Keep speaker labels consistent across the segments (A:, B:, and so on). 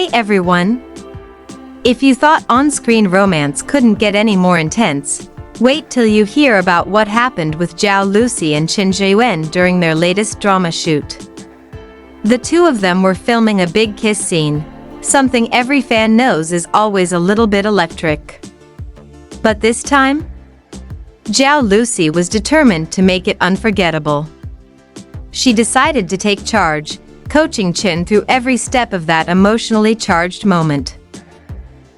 A: Hey everyone! If you thought on-screen romance couldn't get any more intense, wait till you hear about what happened with Zhao Lusi and Chenzheyuan during their latest drama shoot. The two of them were filming a big kiss scene, something every fan knows is always a little bit electric. But this time, Zhao Lusi was determined to make it unforgettable. She decided to take charge, coaching Chen through every step of that emotionally charged moment.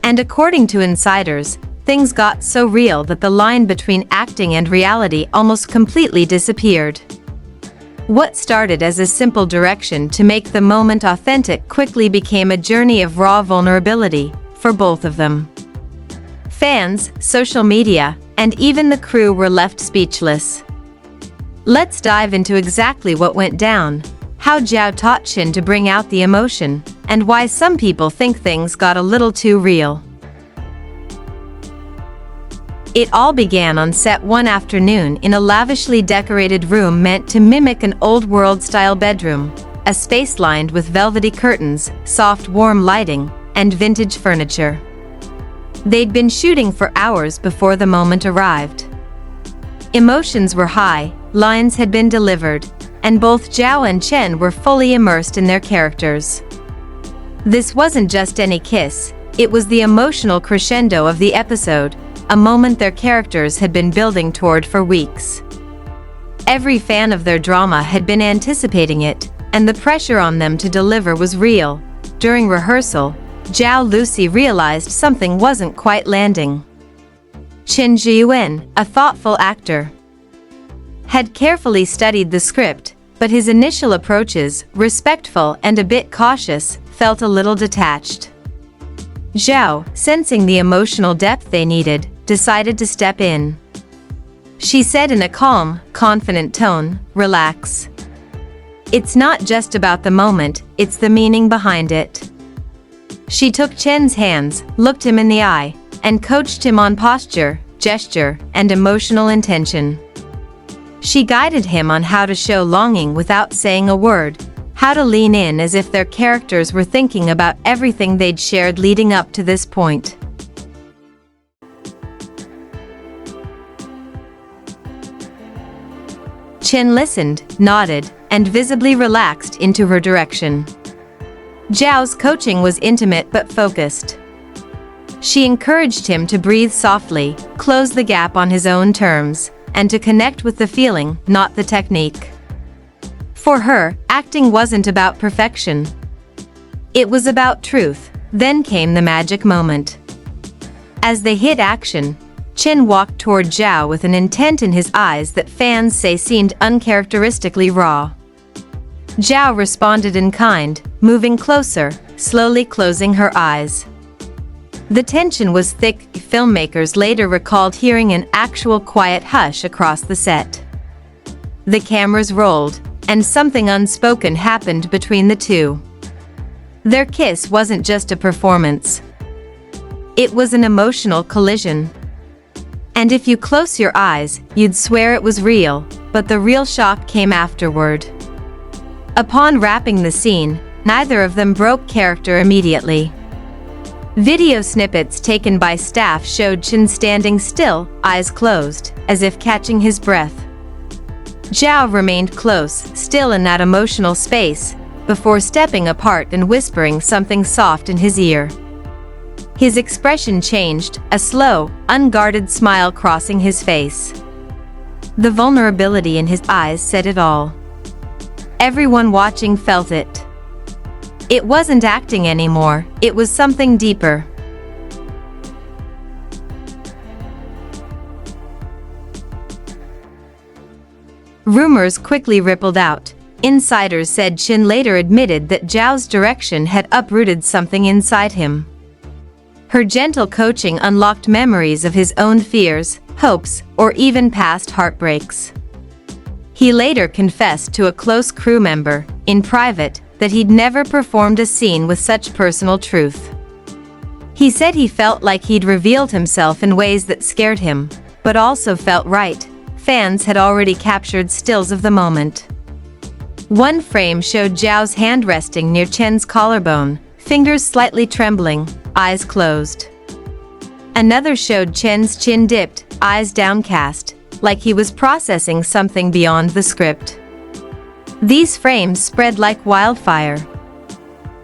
A: And according to insiders, things got so real that the line between acting and reality almost completely disappeared. What started as a simple direction to make the moment authentic quickly became a journey of raw vulnerability for both of them. Fans, social media, and even the crew were left speechless. Let's dive into exactly what went down, how Zhao taught Chen to bring out the emotion, and why some people think things got a little too real. It all began on set one afternoon in a lavishly decorated room meant to mimic an old-world-style bedroom, a space lined with velvety curtains, soft warm lighting, and vintage furniture. They'd been shooting for hours before the moment arrived. Emotions were high, lines had been delivered, and both Zhao and Chen were fully immersed in their characters. This wasn't just any kiss, it was the emotional crescendo of the episode, a moment their characters had been building toward for weeks. Every fan of their drama had been anticipating it, and the pressure on them to deliver was real. During rehearsal, Zhao Lusi realized something wasn't quite landing. Chenzheyuan, a thoughtful actor, had carefully studied the script, but his initial approaches, respectful and a bit cautious, felt a little detached. Zhao, sensing the emotional depth they needed, decided to step in. She said in a calm, confident tone, "Relax. It's not just about the moment, it's the meaning behind it." She took Chen's hands, looked him in the eye, and coached him on posture, gesture, and emotional intention. She guided him on how to show longing without saying a word, how to lean in as if their characters were thinking about everything they'd shared leading up to this point. Chen listened, nodded, and visibly relaxed into her direction. Zhao's coaching was intimate but focused. She encouraged him to breathe softly, close the gap on his own terms, and to connect with the feeling, not the technique. For her, acting wasn't about perfection. It was about truth. Then came the magic moment. As they hit action, Chen walked toward Zhao with an intent in his eyes that fans say seemed uncharacteristically raw. Zhao responded in kind, moving closer, slowly closing her eyes. The tension was thick. Filmmakers later recalled hearing an actual quiet hush across the set. The cameras rolled, and something unspoken happened between the two. Their kiss wasn't just a performance. It was an emotional collision. And if you close your eyes, you'd swear it was real, but the real shock came afterward. Upon wrapping the scene, neither of them broke character immediately. Video snippets taken by staff showed Chen standing still, eyes closed, as if catching his breath. Zhao remained close, still in that emotional space, before stepping apart and whispering something soft in his ear. His expression changed, a slow, unguarded smile crossing his face. The vulnerability in his eyes said it all. Everyone watching felt it. It wasn't acting anymore, it was something deeper. Rumors quickly rippled out. Insiders said Chen later admitted that Zhao's direction had uprooted something inside him. Her gentle coaching unlocked memories of his own fears, hopes, or even past heartbreaks. He later confessed to a close crew member, in private, that he'd never performed a scene with such personal truth. He said he felt like he'd revealed himself in ways that scared him, but also felt right. Fans had already captured stills of the moment. One frame showed Zhao's hand resting near Chen's collarbone, fingers slightly trembling, eyes closed. Another showed Chen's chin dipped, eyes downcast, like he was processing something beyond the script. These frames spread like wildfire.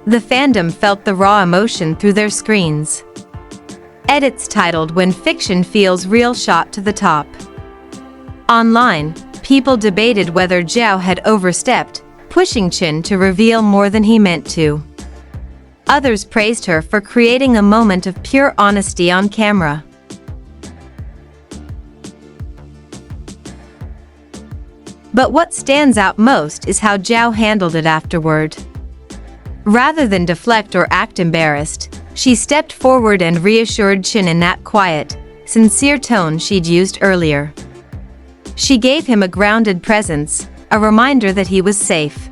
A: The fandom felt the raw emotion through their screens. Edits titled "When Fiction Feels Real" shot to the top. Online, people debated whether Zhao had overstepped, pushing Chen to reveal more than he meant to. Others praised her for creating a moment of pure honesty on camera. But what stands out most is how Zhao handled it afterward. Rather than deflect or act embarrassed, she stepped forward and reassured Chen in that quiet, sincere tone she'd used earlier. She gave him a grounded presence, a reminder that he was safe.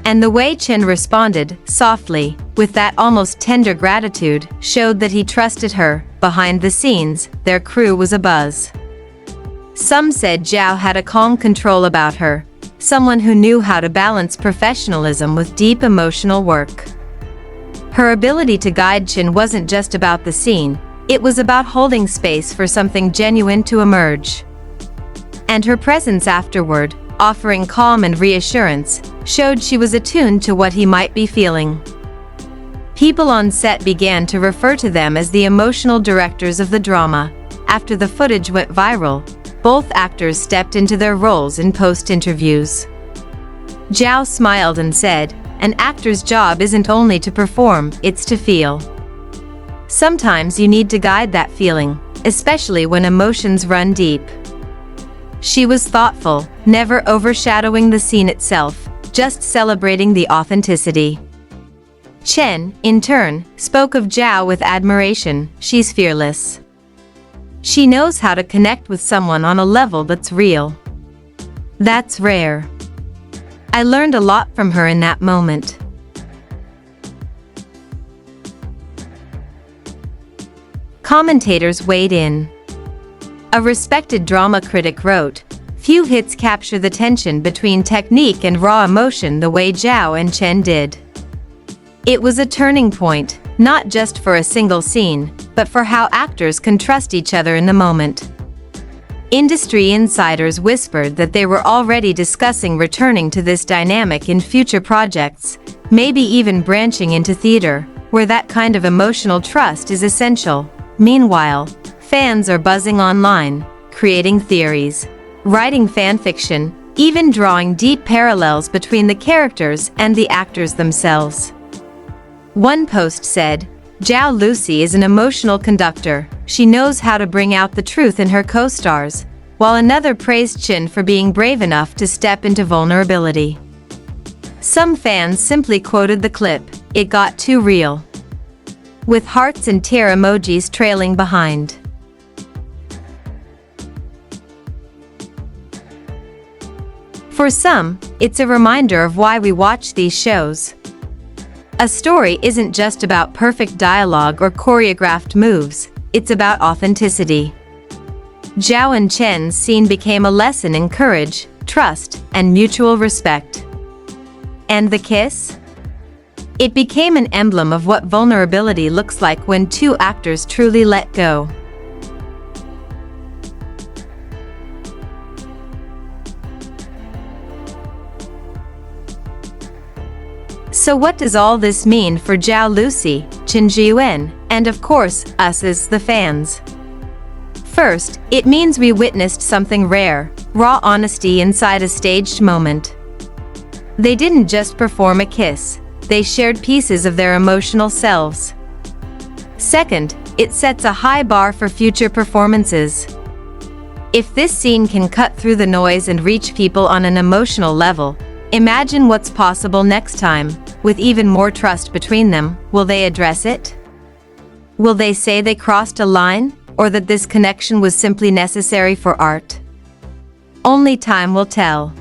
A: And the way Chen responded, softly, with that almost tender gratitude, showed that he trusted her. Behind the scenes, their crew was abuzz. Some said Zhao had a calm control about her, someone who knew how to balance professionalism with deep emotional work. Her ability to guide Chen wasn't just about the scene, it was about holding space for something genuine to emerge. And her presence afterward, offering calm and reassurance, showed she was attuned to what he might be feeling. People on set began to refer to them as the emotional directors of the drama. After the footage went viral, both actors stepped into their roles in post-interviews. Zhao smiled and said, "An actor's job isn't only to perform, it's to feel. Sometimes you need to guide that feeling, especially when emotions run deep." She was thoughtful, never overshadowing the scene itself, just celebrating the authenticity. Chen, in turn, spoke of Zhao with admiration. "She's fearless. She knows how to connect with someone on a level that's real. That's rare. I learned a lot from her in that moment." Commentators weighed in. A respected drama critic wrote, "Few hits capture the tension between technique and raw emotion the way Zhao and Chen did." It was a turning point, not just for a single scene, but for how actors can trust each other in the moment. Industry insiders whispered that they were already discussing returning to this dynamic in future projects, maybe even branching into theater, where that kind of emotional trust is essential. Meanwhile, fans are buzzing online, creating theories, writing fanfiction, even drawing deep parallels between the characters and the actors themselves. One post said, "Zhao Lusi is an emotional conductor, she knows how to bring out the truth in her co-stars," while another praised Chen for being brave enough to step into vulnerability. Some fans simply quoted the clip, "It got too real," with hearts and tear emojis trailing behind. For some, it's a reminder of why we watch these shows. A story isn't just about perfect dialogue or choreographed moves, it's about authenticity. Zhao and Chen's scene became a lesson in courage, trust, and mutual respect. And the kiss? It became an emblem of what vulnerability looks like when two actors truly let go. So what does all this mean for Zhao Lusi, Chenzheyuan, and of course, us as the fans? First, it means we witnessed something rare, raw honesty inside a staged moment. They didn't just perform a kiss, they shared pieces of their emotional selves. Second, it sets a high bar for future performances. If this scene can cut through the noise and reach people on an emotional level, imagine what's possible next time. With even more trust between them, will they address it? Will they say they crossed a line, or that this connection was simply necessary for art? Only time will tell.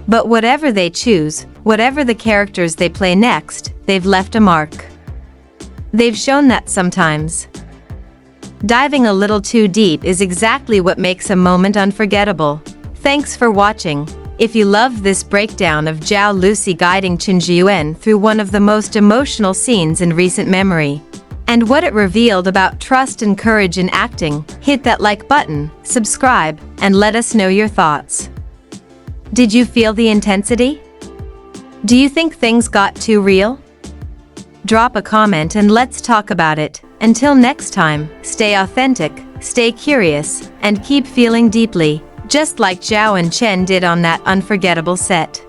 A: But whatever they choose, whatever the characters they play next, they've left a mark. They've shown that sometimes diving a little too deep is exactly what makes a moment unforgettable. Thanks for watching. If you loved this breakdown of Zhao Lucy guiding Chenzheyuan through one of the most emotional scenes in recent memory, and what it revealed about trust and courage in acting, hit that like button, subscribe, and let us know your thoughts. Did you feel the intensity? Do you think things got too real? Drop a comment and let's talk about it. Until next time, stay authentic, stay curious, and keep feeling deeply, just like Zhao and Chen did on that unforgettable set.